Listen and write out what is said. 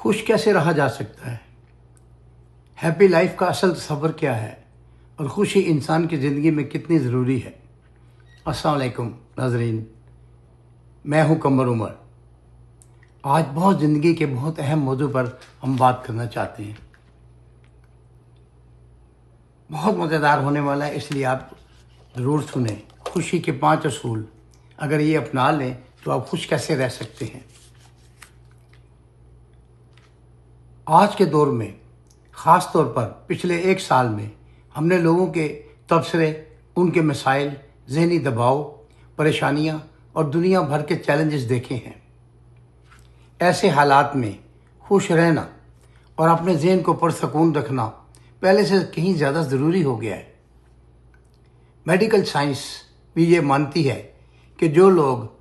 खुश कैसे रहा जा सकता है? हैप्पी लाइफ का असल सफ़र क्या है और खुशी इंसान की ज़िंदगी में कितनी ज़रूरी है? अस्सलाम वालेकुम नाज़रीन, मैं हूं कमर उमर। आज ज़िंदगी के बहुत अहम मौजू पर हम बात करना चाहते हैं। बहुत मज़ेदार होने वाला है, इसलिए आप ज़रूर सुने। खुशी के 5 असूल, अगर ये अपना लें तो आप खुश कैसे रह सकते हैं। आज के दौर में, ख़ास तौर पर पिछले 1 साल में, हमने लोगों के तबसरे, उनके मसाइल, ज़हनी दबाव, परेशानियां और दुनिया भर के चैलेंजेस देखे हैं। ऐसे हालात में खुश रहना और अपने ज़हन को पुरसकून रखना पहले से कहीं ज़्यादा ज़रूरी हो गया है। मेडिकल साइंस भी ये मानती है कि जो लोग